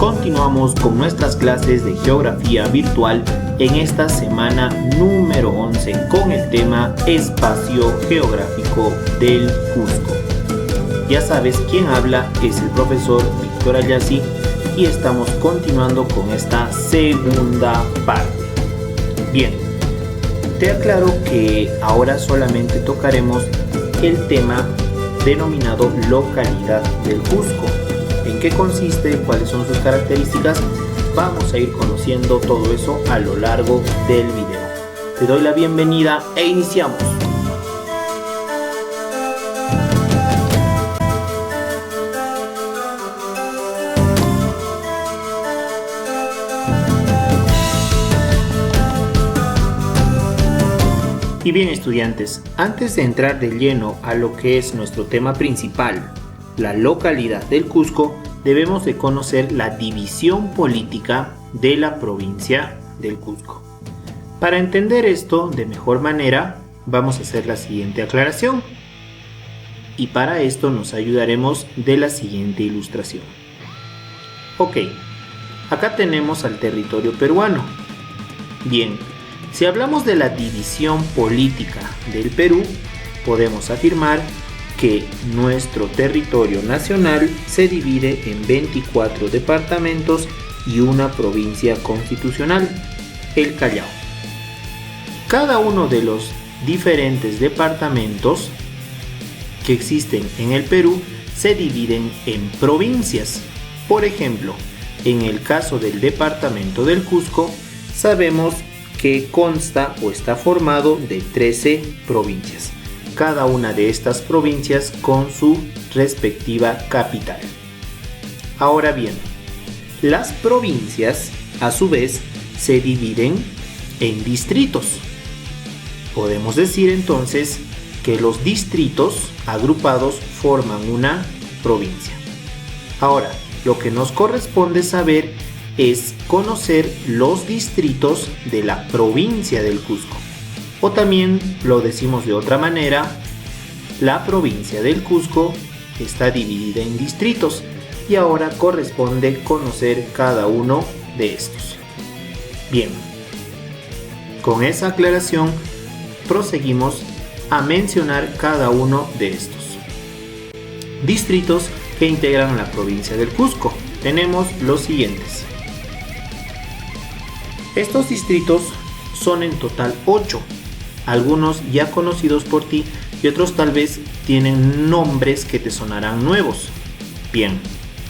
Continuamos con nuestras clases de geografía virtual en esta semana número 11 con el tema Espacio Geográfico del Cusco. Ya sabes, quien habla es el profesor Víctor Ayasi y estamos continuando con esta segunda parte. Bien, te aclaro que ahora solamente tocaremos el tema denominado localidad del Cusco. ¿En qué consiste? ¿Cuáles son sus características? Vamos a ir conociendo todo eso a lo largo del video. Te doy la bienvenida e iniciamos. Y bien, estudiantes, antes de entrar de lleno a lo que es nuestro tema principal, la localidad del Cusco, debemos de conocer la división política de la provincia del Cusco. Para entender esto de mejor manera, vamos a hacer la siguiente aclaración. Y para esto nos ayudaremos de la siguiente ilustración. Ok, acá tenemos al territorio peruano. Bien, si hablamos de la división política del Perú, podemos afirmar que nuestro territorio nacional se divide en 24 departamentos y una provincia constitucional, el Callao. Cada uno de los diferentes departamentos que existen en el Perú se dividen en provincias. Por ejemplo, en el caso del departamento del Cusco, sabemos que consta o está formado de 13 provincias. Cada una de estas provincias con su respectiva capital. Ahora bien, las provincias a su vez se dividen en distritos. Podemos decir entonces que los distritos agrupados forman una provincia. Ahora, lo que nos corresponde saber es conocer los distritos de la provincia del Cusco. O también lo decimos de otra manera, la provincia del Cusco está dividida en distritos y ahora corresponde conocer cada uno de estos. Bien, con esa aclaración proseguimos a mencionar cada uno de estos distritos que integran la provincia del Cusco. Tenemos los siguientes. Estos distritos son en total 8. Algunos ya conocidos por ti y otros tal vez tienen nombres que te sonarán nuevos. Bien,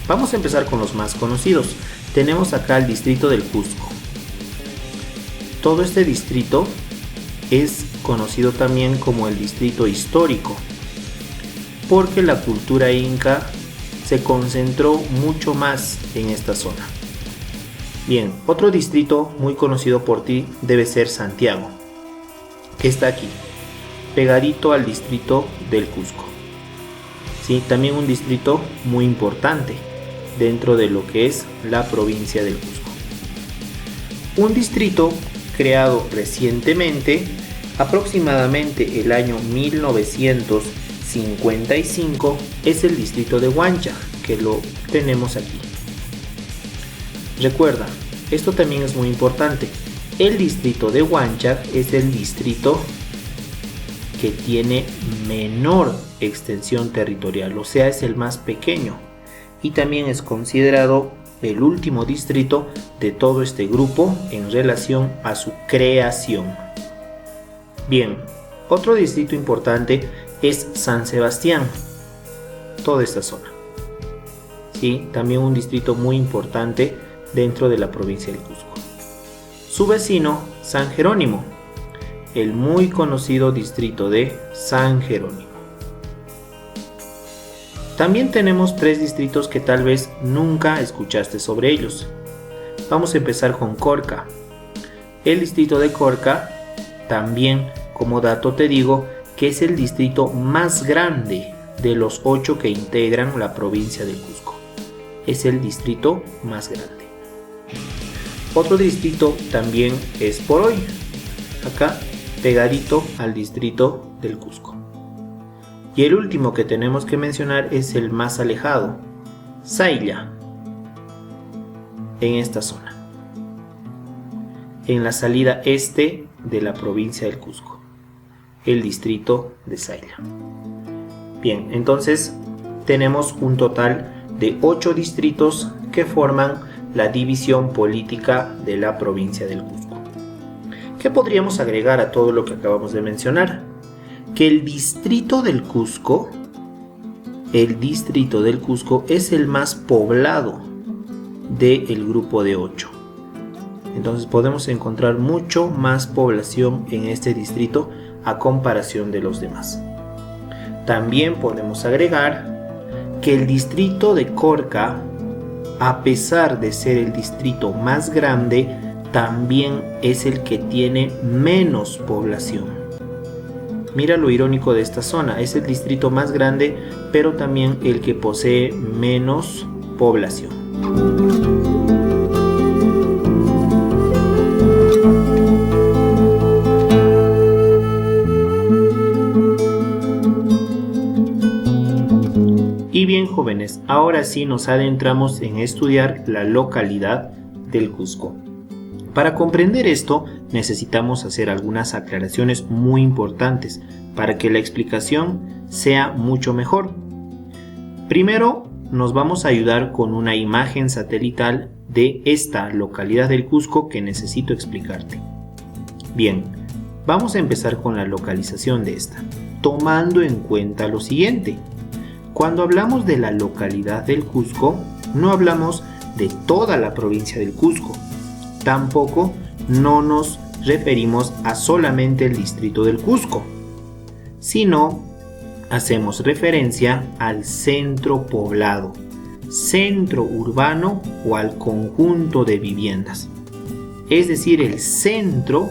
vamos a empezar con los más conocidos. Tenemos acá el distrito del Cusco. Todo este distrito es conocido también como el distrito histórico, porque la cultura inca se concentró mucho más en esta zona. Bien, otro distrito muy conocido por ti debe ser Santiago, que está aquí, pegadito al distrito del Cusco. Sí, también un distrito muy importante dentro de lo que es la provincia del Cusco. Un distrito creado recientemente, aproximadamente el año 1955, es el distrito de Huancha, que lo tenemos aquí. Recuerda, esto también es muy importante. El distrito de Huancha es el distrito que tiene menor extensión territorial, o sea, es el más pequeño y también es considerado el último distrito de todo este grupo en relación a su creación. Bien, otro distrito importante es San Sebastián, toda esta zona. Sí, también un distrito muy importante dentro de la provincia del Cusco. Su vecino, San Jerónimo, el muy conocido distrito de San Jerónimo. También tenemos 3 distritos que tal vez nunca escuchaste sobre ellos. Vamos a empezar con Corca. El distrito de Corca, también como dato te digo que es el distrito más grande de los 8 que integran la provincia del Cusco. Es el distrito más grande. Otro distrito también es Poroy, acá pegadito al distrito del Cusco. Y el último que tenemos que mencionar es el más alejado, Sailla. en esta zona, en la salida este de la provincia del Cusco, el distrito de Saila. Bien, entonces tenemos un total de 8 distritos que forman la división política de la provincia del Cusco. ¿Qué podríamos agregar a todo lo que acabamos de mencionar? Que el distrito del Cusco es el más poblado del grupo de 8. Entonces podemos encontrar mucho más población en este distrito a comparación de los demás. También podemos agregar que el distrito de Corca, a pesar de ser el distrito más grande, también es el que tiene menos población. Mira lo irónico de esta zona, es el distrito más grande, pero también el que posee menos población. Y bien, jóvenes, ahora sí nos adentramos en estudiar la localidad del Cusco. Para comprender esto, necesitamos hacer algunas aclaraciones muy importantes para que la explicación sea mucho mejor. Primero, nos vamos a ayudar con una imagen satelital de esta localidad del Cusco que necesito explicarte. Bien, vamos a empezar con la localización de esta, tomando en cuenta lo siguiente. Cuando hablamos de la localidad del Cusco, no hablamos de toda la provincia del Cusco. Tampoco no nos referimos a solamente el distrito del Cusco, sino hacemos referencia al centro poblado, centro urbano o al conjunto de viviendas. Es decir, el centro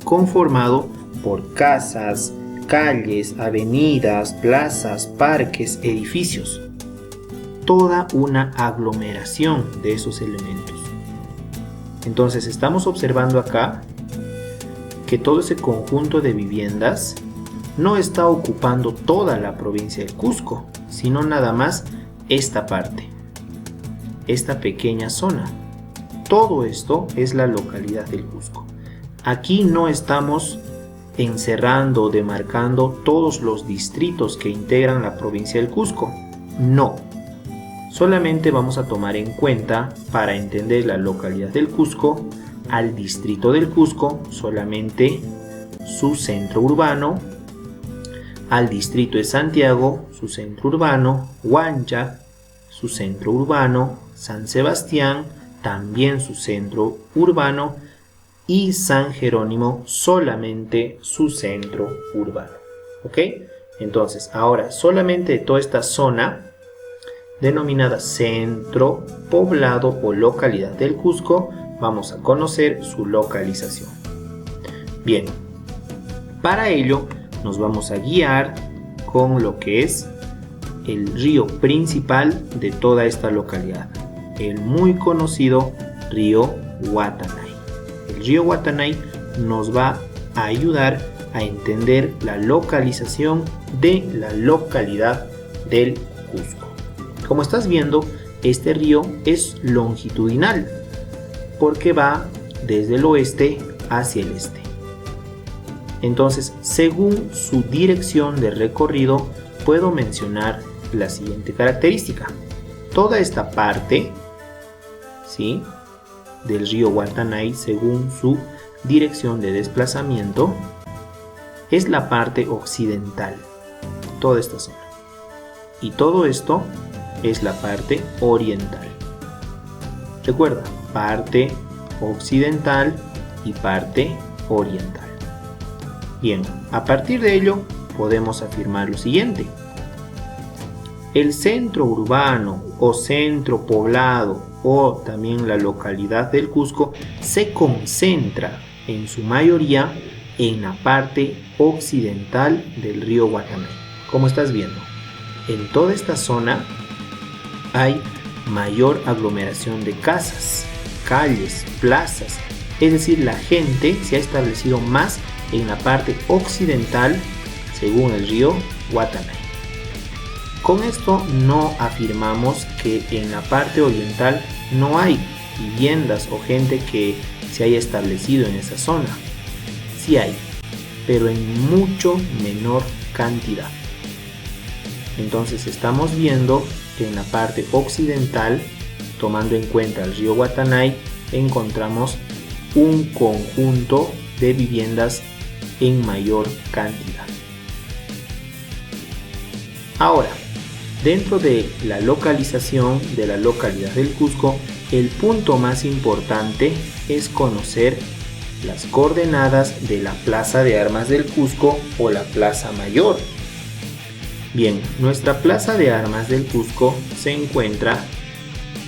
conformado por casas, calles, avenidas, plazas, parques, edificios. Toda una aglomeración de esos elementos. Entonces estamos observando acá que todo ese conjunto de viviendas no está ocupando toda la provincia del Cusco, sino nada más esta parte, esta pequeña zona. Todo esto es la localidad del Cusco. Aquí no estamos encerrando o demarcando todos los distritos que integran la provincia del Cusco. No. Solamente vamos a tomar en cuenta, para entender la localidad del Cusco, al distrito del Cusco, solamente su centro urbano, al distrito de Santiago, su centro urbano, Huancha, su centro urbano, San Sebastián, también su centro urbano, y San Jerónimo, solamente su centro urbano. ¿Ok? Entonces, ahora solamente de toda esta zona denominada centro poblado o localidad del Cusco, vamos a conocer su localización. Bien, para ello nos vamos a guiar con lo que es el río principal de toda esta localidad, el muy conocido río Guatanay. El río Guatanay nos va a ayudar a entender la localización de la localidad del Cusco. Como estás viendo, este río es longitudinal porque va desde el oeste hacia el este. Entonces, según su dirección de recorrido, puedo mencionar la siguiente característica. Toda esta parte, ¿sí?, del río Guatanay, según su dirección de desplazamiento, es la parte occidental, toda esta zona. Y todo esto es la parte oriental. Recuerda, parte occidental y parte oriental. Bien, a partir de ello podemos afirmar lo siguiente. El centro urbano o centro poblado o también la localidad del Cusco se concentra en su mayoría en la parte occidental del río Guatanay. Como estás viendo, en toda esta zona hay mayor aglomeración de casas, calles, plazas, es decir, la gente se ha establecido más en la parte occidental según el río Guatanay. Con esto no afirmamos que en la parte oriental no hay viviendas o gente que se haya establecido en esa zona. Sí hay, pero en mucho menor cantidad. Entonces estamos viendo que en la parte occidental, tomando en cuenta el río Guatanay, encontramos un conjunto de viviendas en mayor cantidad. Ahora, dentro de la localización de la localidad del Cusco, el punto más importante es conocer las coordenadas de la Plaza de Armas del Cusco o la Plaza Mayor. Bien, nuestra Plaza de Armas del Cusco se encuentra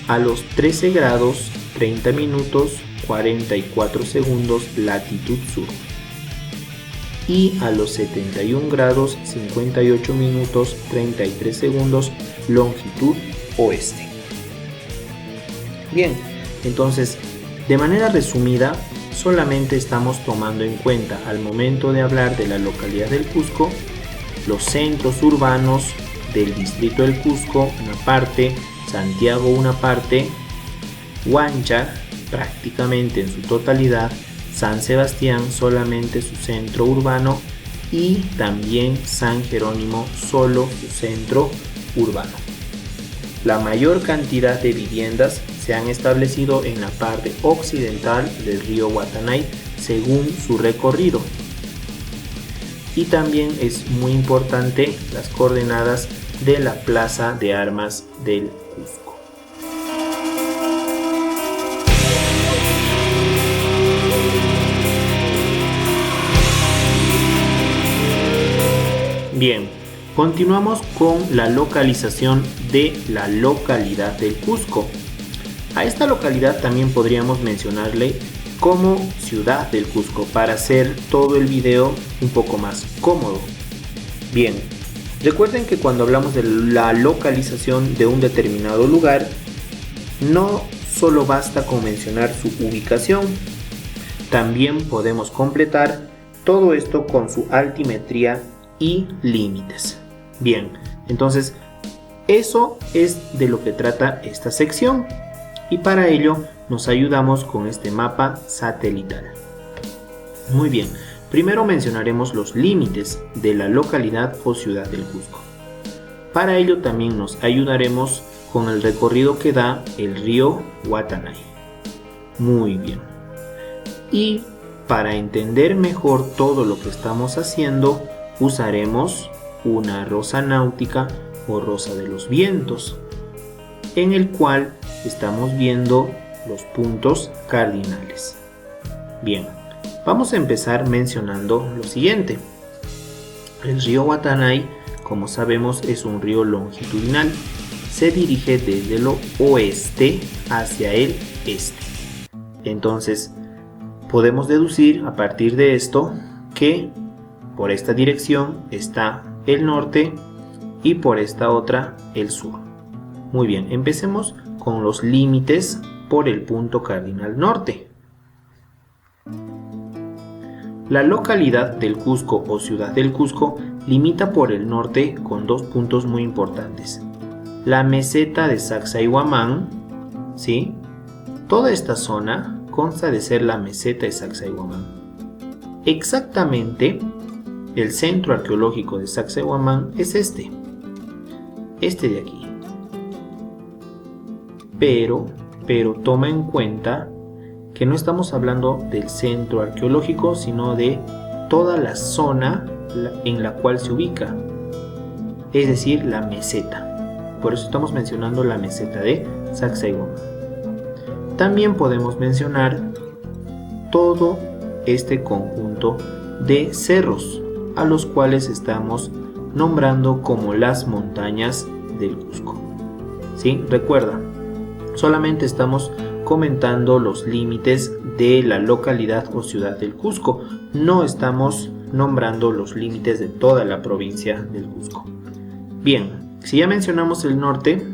a los 13 grados 30 minutos 44 segundos latitud sur y a los 71 grados 58 minutos 33 segundos longitud oeste. Bien, entonces, de manera resumida, solamente estamos tomando en cuenta al momento de hablar de la localidad del Cusco los centros urbanos del distrito del Cusco, una parte, Santiago una parte, Huancha prácticamente en su totalidad, San Sebastián solamente su centro urbano y también San Jerónimo solo su centro urbano. La mayor cantidad de viviendas se han establecido en la parte occidental del río Guatanay según su recorrido. Y también es muy importante las coordenadas de la Plaza de Armas del Cusco. Bien, continuamos con la localización de la localidad del Cusco. A esta localidad también podríamos mencionarle como ciudad del Cusco para hacer todo el video un poco más cómodo. Bien, recuerden que cuando hablamos de la localización de un determinado lugar, no solo basta con mencionar su ubicación, también podemos completar todo esto con su altimetría y límites. Bien, entonces eso es de lo que trata esta sección y para ello nos ayudamos con este mapa satelital. Muy bien, primero mencionaremos los límites de la localidad o ciudad del Cusco. Para ello también nos ayudaremos con el recorrido que da el río Guatanay. Muy bien. Y para entender mejor todo lo que estamos haciendo, usaremos una rosa náutica o rosa de los vientos, en el cual estamos viendo los puntos cardinales. Bien, vamos a empezar mencionando lo siguiente. El río Guatanay, como sabemos, es un río longitudinal. Se dirige desde lo oeste hacia el este. Entonces, podemos deducir a partir de esto que por esta dirección está el norte y por esta otra el sur. Muy bien, empecemos con los límites por el punto cardinal norte. La localidad del Cusco o ciudad del Cusco limita por el norte con dos puntos muy importantes. La meseta de Sacsayhuamán, ¿sí? Toda esta zona consta de ser la meseta de Sacsayhuamán. Exactamente, el centro arqueológico de Sacsayhuamán es este de aquí. Pero toma en cuenta que no estamos hablando del centro arqueológico, sino de toda la zona en la cual se ubica, es decir, la meseta. Por eso estamos mencionando la meseta de Sacsayhuamán. También podemos mencionar todo este conjunto de cerros, a los cuales estamos nombrando como las montañas del Cusco. ¿Sí? Recuerda, solamente estamos comentando los límites de la localidad o ciudad del Cusco. No estamos nombrando los límites de toda la provincia del Cusco. Bien, si ya mencionamos el norte,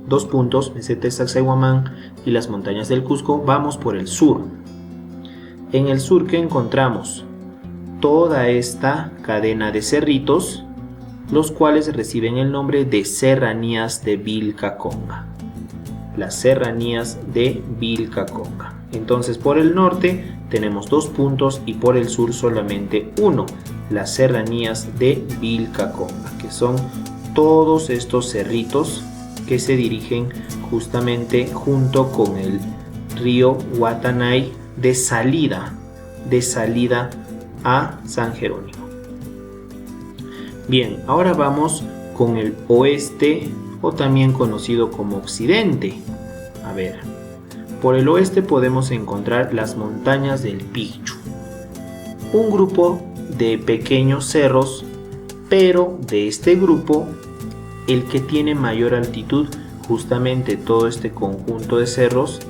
dos puntos, meseta de Sacsayhuamán y las montañas del Cusco, vamos por el sur. En el sur, ¿qué encontramos? Toda esta cadena de cerritos, los cuales reciben el nombre de serranías de Vilcabamba. las serranías de Vilcabamba. Entonces por el norte tenemos 2 puntos y por el sur solamente uno, las serranías de Vilcabamba, que son todos estos cerritos que se dirigen justamente junto con el río Guatanay de salida a San Jerónimo. Bien, ahora vamos con el oeste, o también conocido como occidente. A ver, por el oeste podemos encontrar las montañas del Picchu, un grupo de pequeños cerros, pero de este grupo el que tiene mayor altitud, justamente todo este conjunto de cerros,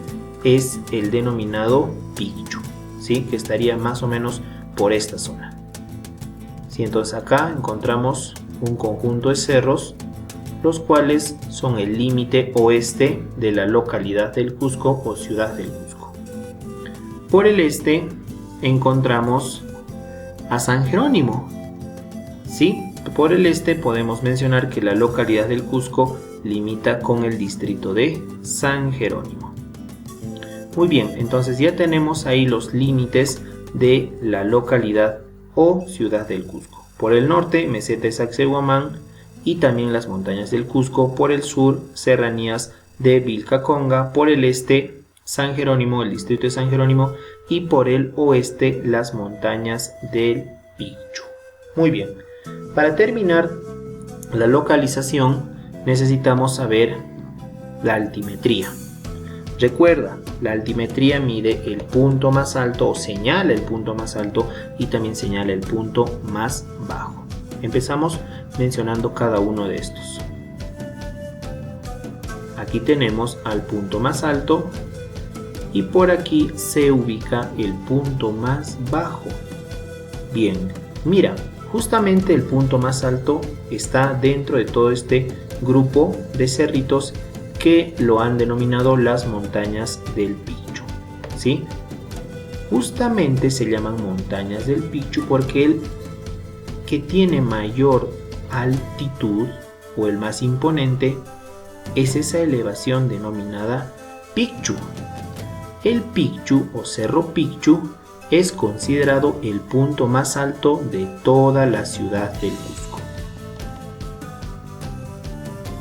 es el denominado Picchu, ¿sí? Que estaría más o menos por esta zona. ¿Sí? Entonces acá encontramos un conjunto de cerros, los cuales son el límite oeste de la localidad del Cusco o ciudad del Cusco. Por el este encontramos a San Jerónimo. ¿Sí? Por el este podemos mencionar que la localidad del Cusco limita con el distrito de San Jerónimo. Muy bien, entonces ya tenemos ahí los límites de la localidad o ciudad del Cusco. Por el norte, meseta de Sacsayhuamán y también las montañas del Cusco. Por el sur, serranías de Vilcabamba. Por el este, San Jerónimo, el distrito de San Jerónimo. Y por el oeste, las montañas del Picchu. Muy bien, para terminar la localización necesitamos saber la altimetría. Recuerda, la altimetría mide el punto más alto o señala el punto más alto y también señala el punto más bajo. Empezamos mencionando cada uno de estos. Aquí tenemos al punto más alto y por aquí se ubica el punto más bajo. Bien, mira, justamente el punto más alto está dentro de todo este grupo de cerritos que lo han denominado las montañas del Picchu, ¿sí? Justamente se llaman montañas del Picchu porque el que tiene mayor altitud o el más imponente es esa elevación denominada Picchu. El Picchu o Cerro Picchu es considerado el punto más alto de toda la ciudad del Cusco.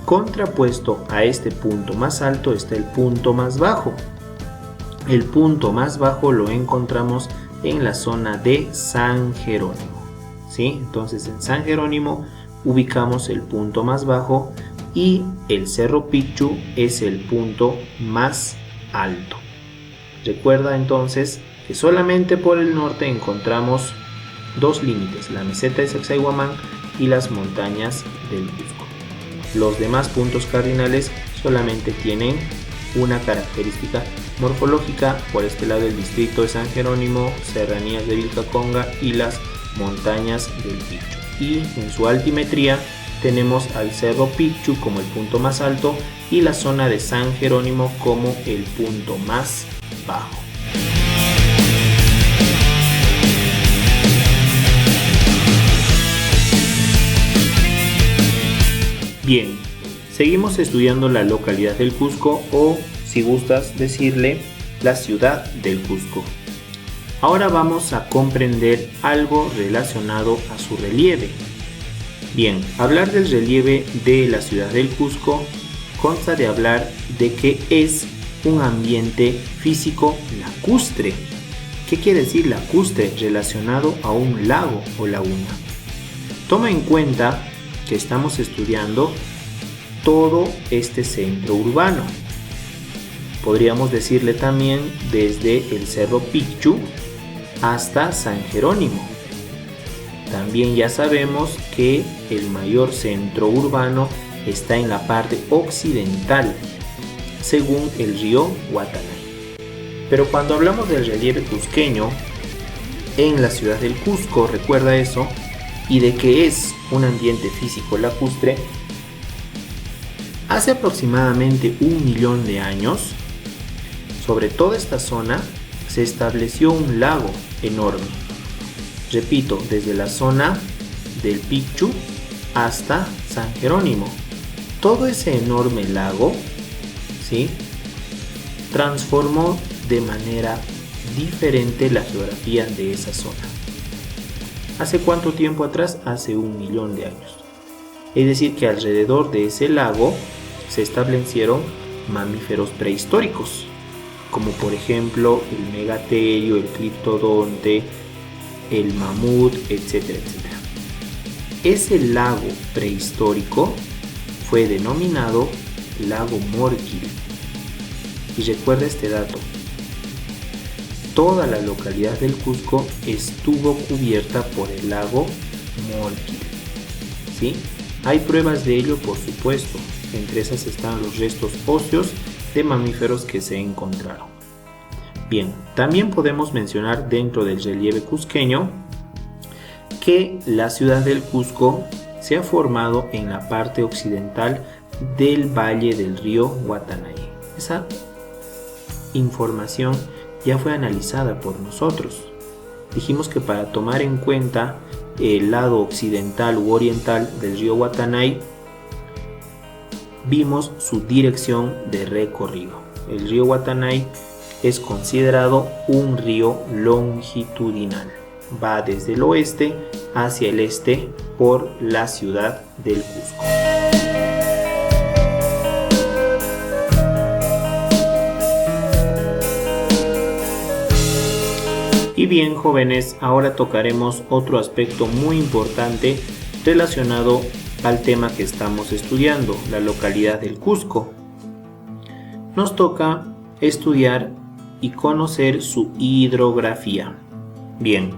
Contrapuesto a este punto más alto está el punto más bajo. El punto más bajo lo encontramos en la zona de San Jerónimo, ¿sí? Entonces en San Jerónimo ubicamos el punto más bajo y el Cerro Picchu es el punto más alto. Recuerda entonces que solamente por el norte encontramos dos límites, la meseta de Sacsayhuamán y las montañas del Cusco. Los demás puntos cardinales solamente tienen una característica morfológica. Por este lado el distrito de San Jerónimo, serranías de Vilcabamba y las montañas del Picchu. Y en su altimetría tenemos al Cerro Picchu como el punto más alto y la zona de San Jerónimo como el punto más bajo. Bien, seguimos estudiando la localidad del Cusco o, si gustas decirle, la ciudad del Cusco. Ahora vamos a comprender algo relacionado a su relieve. Bien, hablar del relieve de la ciudad del Cusco consta de hablar de que es un ambiente físico lacustre. ¿Qué quiere decir lacustre? Relacionado a un lago o laguna. Toma en cuenta que estamos estudiando todo este centro urbano. Podríamos decirle también desde el Cerro Picchu hasta San Jerónimo. También ya sabemos que el mayor centro urbano está en la parte occidental, según el río Guatanay. Pero cuando hablamos del relieve cusqueño en la ciudad del Cusco, recuerda eso, y de que es un ambiente físico lacustre, hace aproximadamente 1 millón de años, sobre toda esta zona se estableció un lago enorme. Repito, desde la zona del Picchu hasta San Jerónimo. Todo ese enorme lago, ¿sí?, transformó de manera diferente la geografía de esa zona. ¿Hace cuánto tiempo atrás? Hace 1.000.000 de años. Es decir, que alrededor de ese lago se establecieron mamíferos prehistóricos, como por ejemplo el megaterio, el criptodonte, el mamut, etcétera, etcétera. Ese lago prehistórico fue denominado lago Morquil. Y recuerda este dato: toda la localidad del Cusco estuvo cubierta por el lago Morquil. ¿Sí? Hay pruebas de ello, por supuesto. Entre esas están los restos óseos de mamíferos que se encontraron. Bien, también podemos mencionar dentro del relieve cusqueño que la ciudad del Cusco se ha formado en la parte occidental del valle del río Guatanay. Esa información ya fue analizada por nosotros. Dijimos que para tomar en cuenta el lado occidental u oriental del río Guatanay, vimos su dirección de recorrido. El río Guatanay es considerado un río longitudinal. Va desde el oeste hacia el este por la ciudad del Cusco. Y bien, jóvenes, ahora tocaremos otro aspecto muy importante relacionado al tema que estamos estudiando, la localidad del Cusco. Nos toca estudiar y conocer su hidrografía. Bien,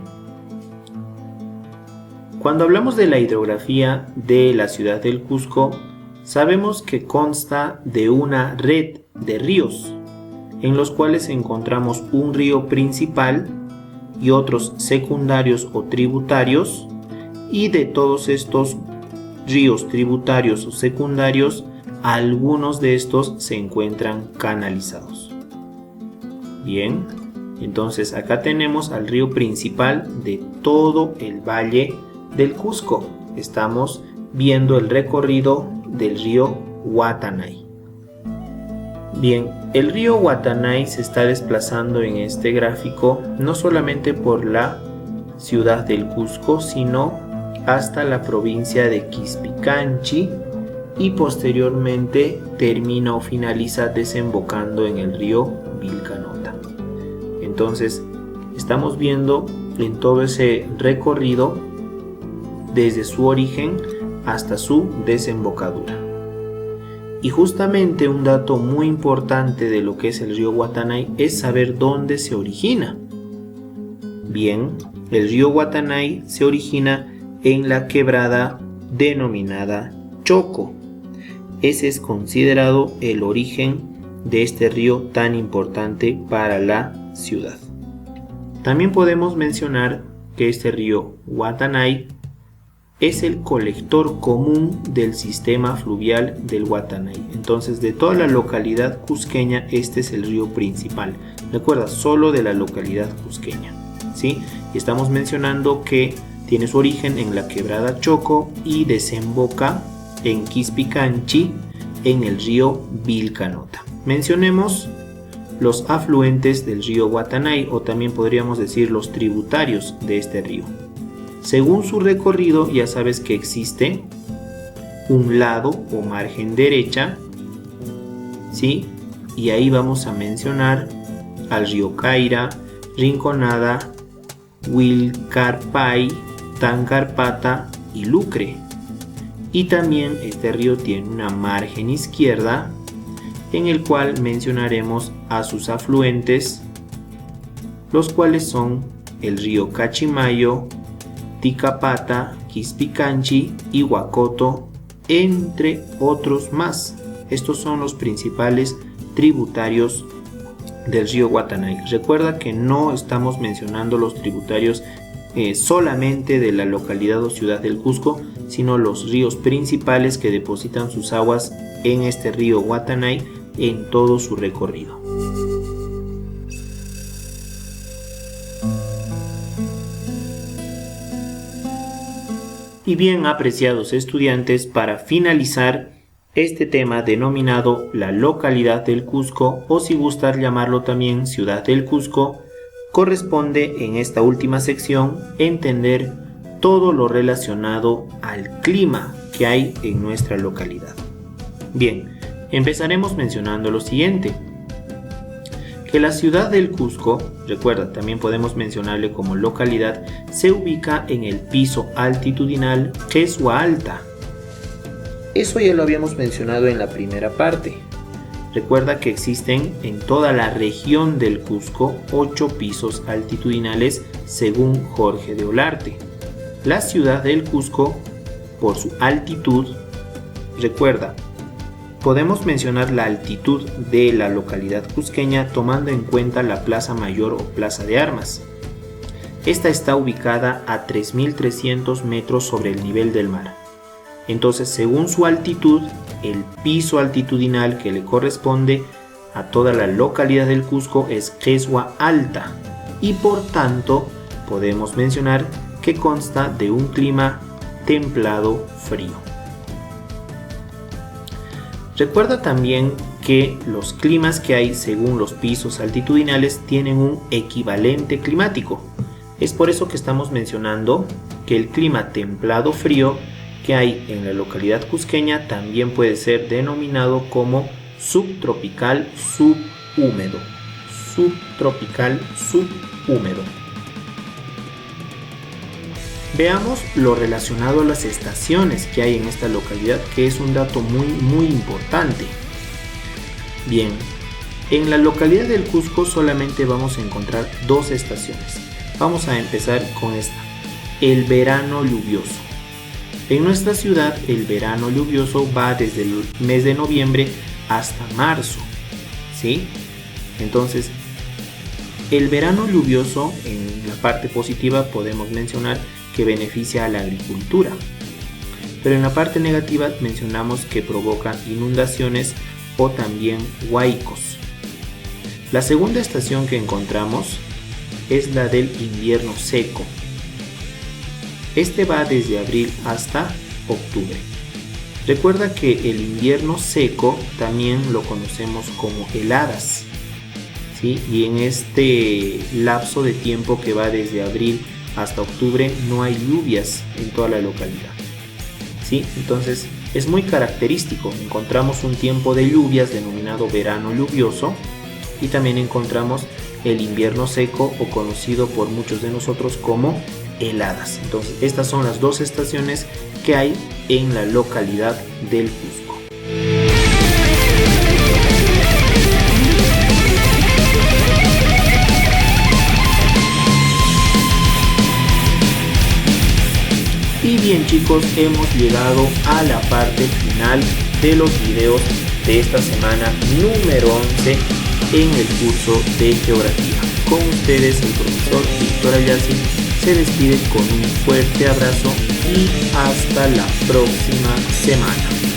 cuando hablamos de la hidrografía de la ciudad del Cusco, sabemos que consta de una red de ríos, en los cuales encontramos un río principal y otros secundarios o tributarios, y de todos estos ríos tributarios o secundarios, algunos de estos se encuentran canalizados. Bien, entonces acá tenemos al río principal de todo el valle del Cusco. Estamos viendo el recorrido del río Guatanay. Bien, el río Guatanay se está desplazando en este gráfico no solamente por la ciudad del Cusco, sino hasta la provincia de Quispicanchi, y posteriormente termina o finaliza desembocando en el río Vilcanota. Entonces estamos viendo en todo ese recorrido desde su origen hasta su desembocadura. Y justamente un dato muy importante de lo que es el río Guatanay es saber dónde se origina. Bien, el río Guatanay se origina en la quebrada denominada Choco. Ese es considerado el origen de este río tan importante para la ciudad. También podemos mencionar que este río Guatanay es el colector común del sistema fluvial del Guatanay. Entonces, de toda la localidad cusqueña, este es el río principal. Recuerda, solo de la localidad cusqueña, ¿sí? Y estamos mencionando que tiene su origen en la quebrada Choco y desemboca en Quispicanchi, en el río Vilcanota. Mencionemos los afluentes del río Guatanay, o también podríamos decir los tributarios de este río. Según su recorrido, ya sabes que existe un lado o margen derecha, ¿sí? Y ahí vamos a mencionar al río Caira, Rinconada, Huilcarpay, Tancarpata y Lucre. Y también este río tiene una margen izquierda, en el cual mencionaremos a sus afluentes, los cuales son el río Cachimayo, Ticapata, Quispicanchi y Huacoto, entre otros más. Estos son los principales tributarios del río Guatanay. Recuerda que no estamos mencionando los tributarios solamente de la localidad o ciudad del Cusco, sino los ríos principales que depositan sus aguas en este río Guatanay en todo su recorrido. Y bien, apreciados estudiantes, para finalizar este tema denominado la localidad del Cusco, o si gustar llamarlo también ciudad del Cusco, corresponde en esta última sección entender todo lo relacionado al clima que hay en nuestra localidad. Bien, empezaremos mencionando lo siguiente: que la ciudad del Cusco, recuerda, también podemos mencionarle como localidad, se ubica en el piso altitudinal Quesua Alta. Eso ya lo habíamos mencionado en la primera parte. Recuerda que existen en toda la región del Cusco 8 pisos altitudinales según Jorge de Olarte. La ciudad del Cusco, por su altitud, recuerda, podemos mencionar la altitud de la localidad cusqueña tomando en cuenta la Plaza Mayor o Plaza de Armas. Esta está ubicada a 3.300 metros sobre el nivel del mar. Entonces, según su altitud, el piso altitudinal que le corresponde a toda la localidad del Cusco es Quesua Alta, y por tanto podemos mencionar que consta de un clima templado frío. Recuerda también que los climas que hay según los pisos altitudinales tienen un equivalente climático. Es por eso que estamos mencionando que el clima templado frío que hay en la localidad cusqueña también puede ser denominado como subtropical subhúmedo. Subtropical subhúmedo. Veamos lo relacionado a las estaciones que hay en esta localidad, que es un dato muy importante. Bien, en la localidad del Cusco solamente vamos a encontrar 2 estaciones. Vamos a empezar con esta: el verano lluvioso. En nuestra ciudad el verano lluvioso va desde el mes de noviembre hasta marzo, ¿sí? Entonces, el verano lluvioso, en la parte positiva podemos mencionar que beneficia a la agricultura, pero en la parte negativa mencionamos que provoca inundaciones o también huaicos. La segunda estación que encontramos es la del invierno seco. Este va desde abril hasta octubre. Recuerda que el invierno seco también lo conocemos como heladas, ¿sí? Y en este lapso de tiempo que va desde abril hasta octubre no hay lluvias en toda la localidad, ¿sí? Entonces es muy característico. Encontramos un tiempo de lluvias denominado verano lluvioso, y también encontramos el invierno seco, o conocido por muchos de nosotros como heladas. Entonces, estas son las 2 estaciones que hay en la localidad del Cusco. Y bien, chicos, hemos llegado a la parte final de los videos de esta semana número 11 en el curso de Geografía. Con ustedes, el profesor Víctor Ayasi se despide con un fuerte abrazo y hasta la próxima semana.